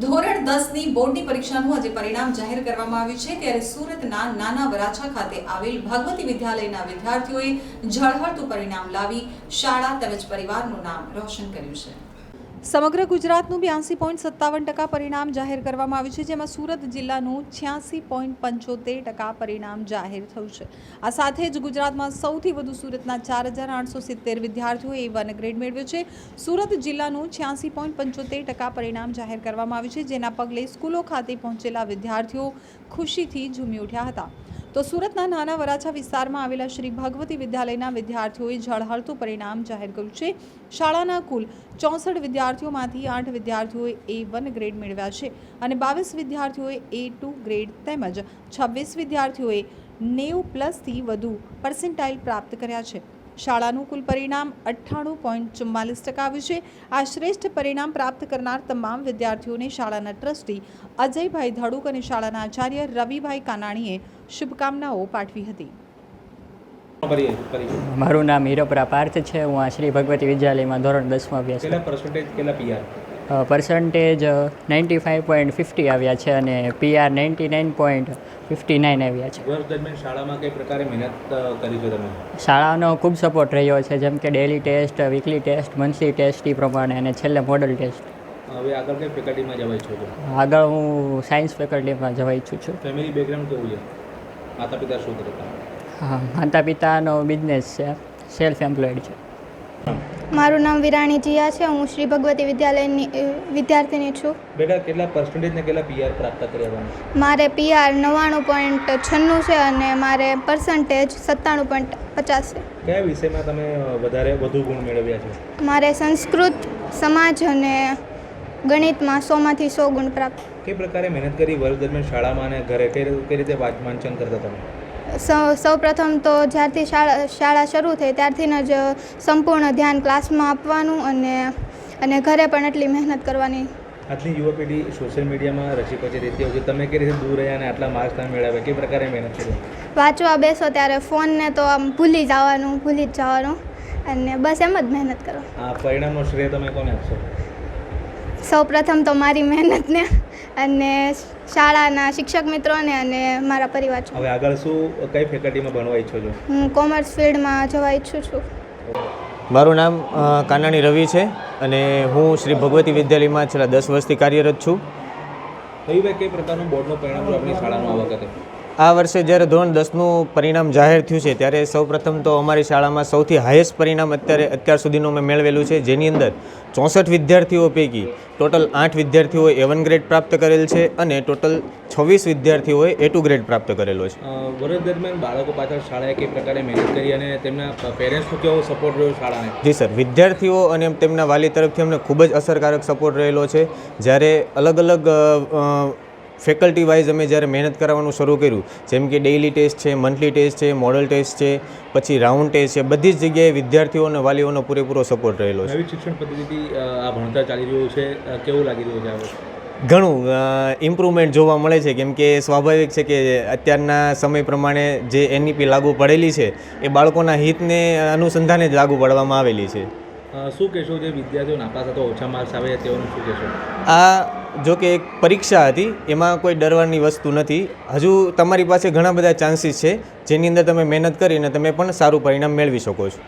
ધોરણ 10ની બોર્ડની પરીક્ષાનું આજે પરિણામ જાહેર કરવામાં આવ્યું છે ત્યારે સુરતના નાના વરાછા ખાતે આવેલ ભગવતી વિદ્યાલયના વિદ્યાર્થીઓએ ઝળહળતું પરિણામ લાવી શાળા તેમજ પરિવારનું નામ રોશન કર્યું છે। સમગ્ર ગુજરાતનું 82.57% પરિણામ જાહેર કરવામાં આવ્યું છે, જેમાં સુરત જિલ્લાનું 86.75% પરિણામ જાહેર થયું છે। આ સાથે જ ગુજરાતમાં સૌથી વધુ સુરતના 4870 વિદ્યાર્થીઓએ A1 ગ્રેડ મેળવ્યો છે। સુરત જિલ્લાનું 86.75% પરિણામ જાહેર કરવામાં આવ્યું છે, જેના પગલે સ્કૂલો ખાતે પહોંચેલા વિદ્યાર્થીઓ ખુશીથી ઝૂમી ઉઠ્યા હતા। તો સુરતના નાના વરાછા વિસ્તારમાં આવેલા શ્રી ભગવતી વિદ્યાલયના વિદ્યાર્થીઓએ ઝળહળતું પરિણામ જાહેર કર્યું છે। શાળાના કુલ 64 વિદ્યાર્થીઓમાંથી 8 વિદ્યાર્થીઓએ A1 ગ્રેડ મેળવ્યા છે અને 22 વિદ્યાર્થીઓએ A2 ગ્રેડ તેમજ 26 વિદ્યાર્થીઓએ 90+ વધુ પર્સેન્ટાઇલ પ્રાપ્ત કર્યા છે। શાળાનું કુલ પરિણામ 98.44% આવ્યું છે। આ શ્રેષ્ઠ પરિણામ પ્રાપ્ત કરનાર તમામ વિદ્યાર્થીઓને શાળાના ટ્રસ્ટી અજયભાઈ ધડુક અને શાળાના આચાર્ય રવિભાઈ કાનાણીએ શુભકામનાઓ પાઠવી હતી। મારું નામ હીરોપરા પાર્થ છે। હું આ શ્રી ભગવતી વિદ્યાલયમાં ધોરણ 10માં અભ્યાસ કરું। પર્સન્ટેજ 95.50 આવ્યા છે અને PR 99.59 આવ્યા છે। વર્ષ દરમિયાન શાળામાં કઈ પ્રકારે મહેનત કરી છે તમે? શાળાનો ખૂબ સપોર્ટ રહ્યો છે, જેમ કે daily test, weekly test, monthly test એ પ્રમાણે અને છેલ્લે મોડલ ટેસ્ટ। હવે આગળ કઈ ફેકલ્ટીમાં જવા ઈચ્છો છો? આગળ હું સાયન્સ ફેકલ્ટીમાં જવા ઈચ્છું છું। ફેમિલી બેકગ્રાઉન્ડ કેવું છે? માતા પિતા શું કરતા? હા, માતા પિતાનો બિઝનેસ છે, સેલ્ફ એમ્પ્લોયડ છે। મારું નામ વિરાણી જીયા છે। હું શ્રી ભગવતી વિદ્યાલયની વિદ્યાર્થીની છું। બેટા કેટલા પર્સન્ટેજ ને કેટલા PR પ્રાપ્ત કર્યા તમે? મારે PR 99.96 છે અને મારે પર્સન્ટેજ 97.50 છે। કયા વિષયમાં તમે વધુ ગુણ મેળવ્યા છે? મારે સંસ્કૃત, સમાજ અને ગણિતમાં 100માંથી 100 ગુણ પ્રાપ્ત। કઈ પ્રકારે મહેનત કરી વર્ષ દરમિયાન શાળામાં અને ઘરે કઈ રીતે વાંચન કરતા તમે? સૌ પ્રથમ તો જ્યારથી શાળા શરૂ થઈ ત્યારથી જ સંપૂર્ણ ધ્યાન ક્લાસમાં આપવાનું અને ઘરે પણ એટલી મહેનત કરવાની। આજની યુવા પેઢી સોશિયલ મીડિયામાં રસી પછી રહેતી હોય છે, તમે કઈ રીતે દૂર રહ્યા અને આટલા માર્ક્સ તમે મેળવ્યા, કઈ પ્રકારે મહેનત કરી? વાંચવા બેસો ત્યારે ફોનને તો આમ ભૂલી જ જવાનું અને બસ એમ જ મહેનત કરો। આ પરિણામનો શ્રેય તમે કોને આપશો? સૌ પ્રથમ તો મારી મહેનતને અને શાળાના શિક્ષક મિત્રોને અને મારા પરિવાર છે। હવે આગળ કઈ ફેકલ્ટીમાં ભણવા ઈચ્છો છો? હું કોમર્સ ફિલ્ડમાં જવા ઈચ્છું છું। મારું નામ કાનાણી રવિ છે અને હું શ્રી ભગવતી વિદ્યાલયમાં છેલ્લા 10 વર્ષથી કાર્યરત છું। કઈ પ્રકારનું બોર્ડનું પરિણામ આપણી શાળાનું આ વખતે? આ વર્ષે જ્યારે ધોરણ 10નું પરિણામ જાહેર થયું છે ત્યારે સૌપ્રથમ તો અમારી શાળામાં સૌથી હાઈએસ્ટ પરિણામ અત્યાર સુધીનું મેં મેળવેલું છે, જેની અંદર 64 વિદ્યાર્થીઓ પૈકી ટોટલ 8 વિદ્યાર્થીઓએ A1 ગ્રેડ પ્રાપ્ત કરેલ છે અને ટોટલ 26 વિદ્યાર્થીઓએ A2 ગ્રેડ પ્રાપ્ત કરેલો છે। વર્ષ દરમિયાન બાળકો પાછળ શાળાએ કઈ પ્રકારે મહેનત કરી અને તેમના પેરેન્ટ્સનો કેવો સપોર્ટ રહ્યો શાળાને? જી સર, વિદ્યાર્થીઓ અને તેમના વાલી તરફથી અમને ખૂબ જ અસરકારક સપોર્ટ રહેલો છે। જ્યારે અલગ અલગ ફેકલ્ટી વાઇઝ અમે જ્યારે મહેનત કરાવવાનું શરૂ કર્યું, જેમ કે ડેઇલી ટેસ્ટ છે, મંથલી ટેસ્ટ છે, મોડલ ટેસ્ટ છે, પછી રાઉન્ડ ટેસ્ટ છે, બધી જ જગ્યાએ વિદ્યાર્થીઓ અને વાલીઓનો પૂરેપૂરો સપોર્ટ રહેલો છે। નવી શિક્ષણ પદ્ધતિથી આ ભણતર ચાલી રહ્યું છે, કેવું લાગી રહ્યું છે? ઘણું ઇમ્પ્રુવમેન્ટ જોવા મળે છે, કેમ કે સ્વાભાવિક છે કે અત્યારના સમય પ્રમાણે જે NEP લાગુ પડેલી છે એ બાળકોના હિતને અનુસંધાને જ લાગુ પાડવામાં આવેલી છે। શું કહેશો જે વિદ્યાર્થીઓ નાપાસ અથવા ઓછા માર્ક્સ આવે તેઓનું શું કહેશો? આ જો કે એક પરીક્ષા હતી, એમાં કોઈ ડરવાની વસ્તુ નથી। હજુ તમારી પાસે ઘણા બધા ચાન્સીસ છે જેની અંદર તમે મહેનત કરીને તમે પણ સારું પરિણામ મેળવી શકો છો।